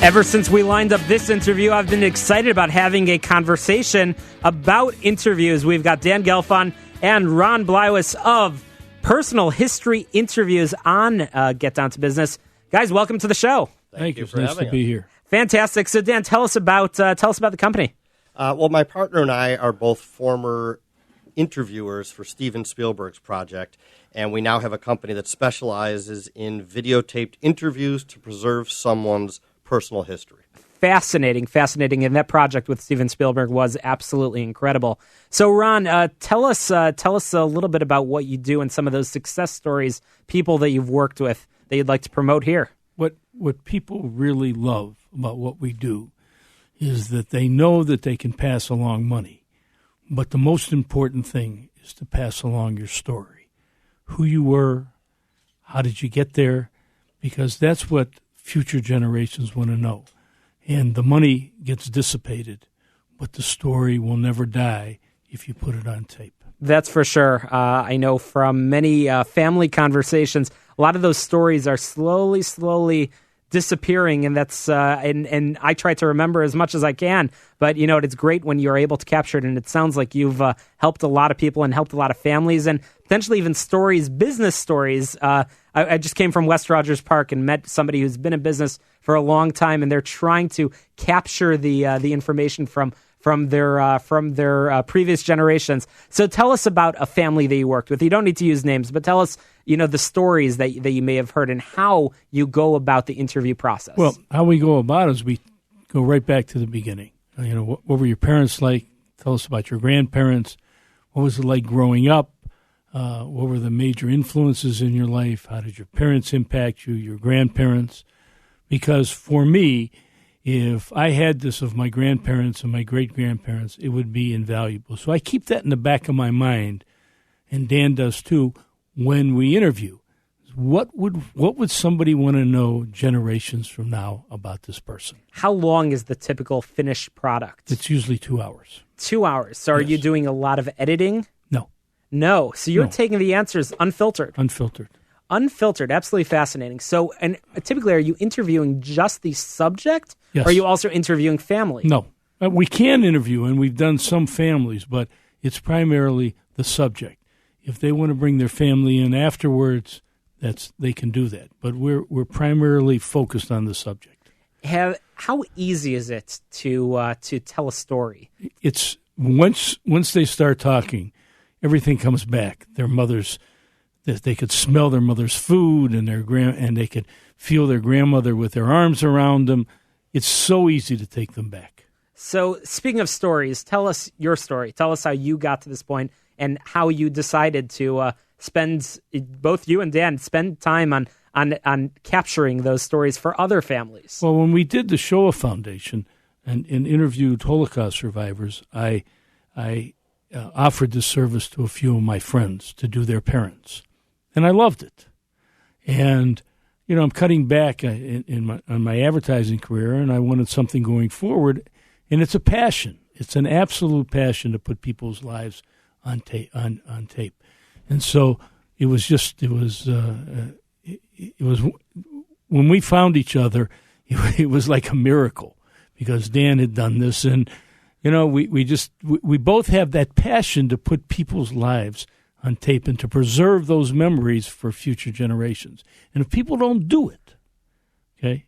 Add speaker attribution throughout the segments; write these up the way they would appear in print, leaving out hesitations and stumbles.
Speaker 1: Ever since we lined up this interview, I've been excited about having a conversation about interviews. We've got Dan Gelfond and Ron Bliwas of Personal History Interviews on Get Down to Business. Guys, welcome to the show.
Speaker 2: Thank you. It's nice to be here.
Speaker 1: Fantastic. So, Dan, tell us about the company.
Speaker 2: Well, my partner and I are both former interviewers for Steven Spielberg's project, and we now have a company that specializes in videotaped interviews to preserve someone's personal history.
Speaker 1: Fascinating. And that project with Steven Spielberg was absolutely incredible. So, Ron, tell us a little bit about what you do and some of those success stories, people that you've worked with that you'd like to promote here.
Speaker 3: What people really love about what we do is that they know that they can pass along money. But the most important thing is to pass along your story. Who you were, how did you get there? Because that's what future generations want to know. And the money gets dissipated, but the story will never die if you put it on tape. That's
Speaker 1: for sure. I know from many family conversations, a lot of those stories are slowly disappearing, and that's and I try to remember as much as I can. But you know, it's great when you're able to capture it, and it sounds like you've helped a lot of people and helped a lot of families, and potentially even stories, business stories. I just came from West Rogers Park and met somebody who's been in business for a long time, and they're trying to capture the information from their previous generations. So tell us about a family that you worked with. You don't need to use names, but tell us, the stories that you may have heard and how you go about the interview process.
Speaker 3: Well, how we go about it is we go right back to the beginning. What were your parents like? Tell us about your grandparents. What was it like growing up? What were the major influences in your life? How did your parents impact you, your grandparents? Because for me, if I had this of my grandparents and my great-grandparents, it would be invaluable. So I keep that in the back of my mind, and Dan does too, when we interview. What would somebody want to know generations from now about this person?
Speaker 1: How long is the typical finished product?
Speaker 3: It's usually 2 hours.
Speaker 1: 2 hours. So are you doing a lot of editing? No. So you're taking the answers unfiltered. Unfiltered, absolutely fascinating. So, and typically, are you interviewing just the subject?
Speaker 3: Yes.
Speaker 1: Or are you also interviewing family?
Speaker 3: No. We can interview, and we've done some families, but it's primarily the subject. If they want to bring their family in afterwards, they can do that. But we're primarily focused on the subject.
Speaker 1: How easy is it to tell a story?
Speaker 3: It's once they start talking, everything comes back. Their mothers. They could smell their mother's food and and they could feel their grandmother with their arms around them. It's so easy to take them back.
Speaker 1: So speaking of stories, tell us your story. Tell us how you got to this point and how you decided to spend, both you and Dan, spend time on capturing those stories for other families.
Speaker 3: Well, when we did the Shoah Foundation and interviewed Holocaust survivors, I offered this service to a few of my friends to do their parents. And I loved it. And, I'm cutting back on my advertising career, and I wanted something going forward. And it's a passion. It's an absolute passion to put people's lives on tape. And so it was when we found each other, it was like a miracle because Dan had done this. And, we both have that passion to put people's lives on tape and to preserve those memories for future generations. And if people don't do it,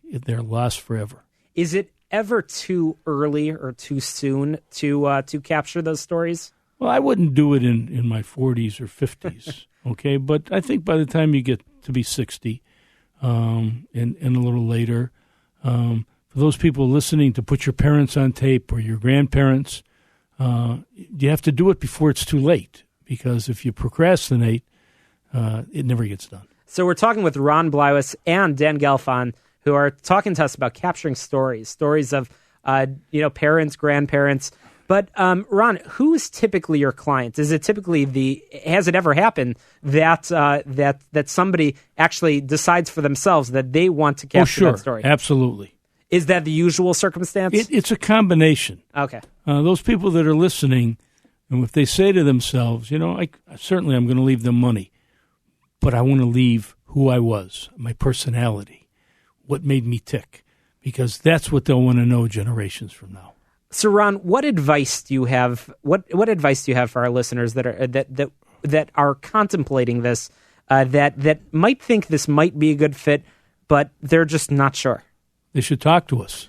Speaker 3: they're lost forever.
Speaker 1: Is it ever too early or too soon to capture those stories?
Speaker 3: Well, I wouldn't do it in my 40s or 50s, okay? But I think by the time you get to be 60 and a little later, for those people listening, to put your parents on tape or your grandparents, you have to do it before it's too late. Because if you procrastinate, it never gets done.
Speaker 1: So we're talking with Ron Bliwas and Dan Gelfond, who are talking to us about capturing stories of parents, grandparents. But Ron, who's typically your client? Is it typically has it ever happened that somebody actually decides for themselves that they want to capture that story?
Speaker 3: Absolutely.
Speaker 1: Is that the usual circumstance?
Speaker 3: It's a combination.
Speaker 1: Okay.
Speaker 3: Those people that are listening. And if they say to themselves, certainly I'm going to leave them money, but I want to leave who I was, my personality, what made me tick. because that's what they'll want to know generations from now.
Speaker 1: So, Ron, what advice do you have? What advice do you have for our listeners that are that are contemplating this, that might think this might be a good fit, but they're just not sure?
Speaker 3: They should talk to us.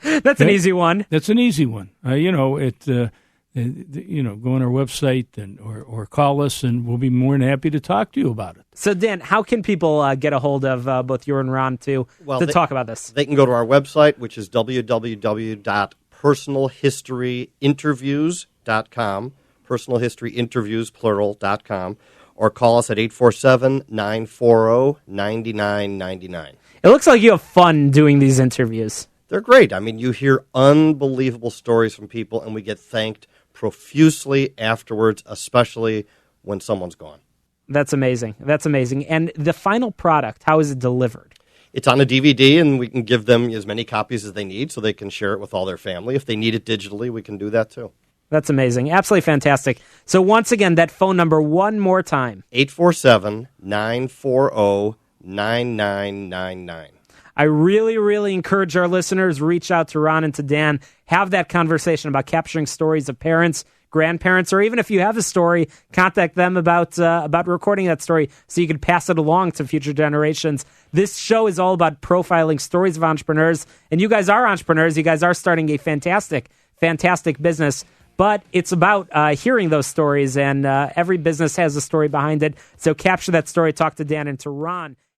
Speaker 1: That's an easy one.
Speaker 3: That's an easy one. Go on our website or call us, and we'll be more than happy to talk to you about it.
Speaker 1: So, Dan, how can people get a hold of both you and Ron to talk about this?
Speaker 2: They can go to our website, which is www.personalhistoryinterviews.com, personalhistoryinterviews.com, or call us at 847-940-9999.
Speaker 1: It looks like you have fun doing these interviews.
Speaker 2: They're great. I mean, you hear unbelievable stories from people, and we get thanked profusely afterwards, especially when someone's gone.
Speaker 1: That's amazing. That's amazing. And the final product, how is it delivered?
Speaker 2: It's on a DVD, and we can give them as many copies as they need so they can share it with all their family. If they need it digitally, we can do that too.
Speaker 1: That's amazing. Absolutely fantastic. So once again, that phone number one more time.
Speaker 2: 847-940-9999.
Speaker 1: I really, really encourage our listeners, reach out to Ron and to Dan, have that conversation about capturing stories of parents, grandparents, or even if you have a story, contact them about recording that story so you can pass it along to future generations. This show is all about profiling stories of entrepreneurs, and you guys are entrepreneurs. You guys are starting a fantastic, fantastic business, but it's about hearing those stories, and every business has a story behind it. So capture that story, talk to Dan and to Ron.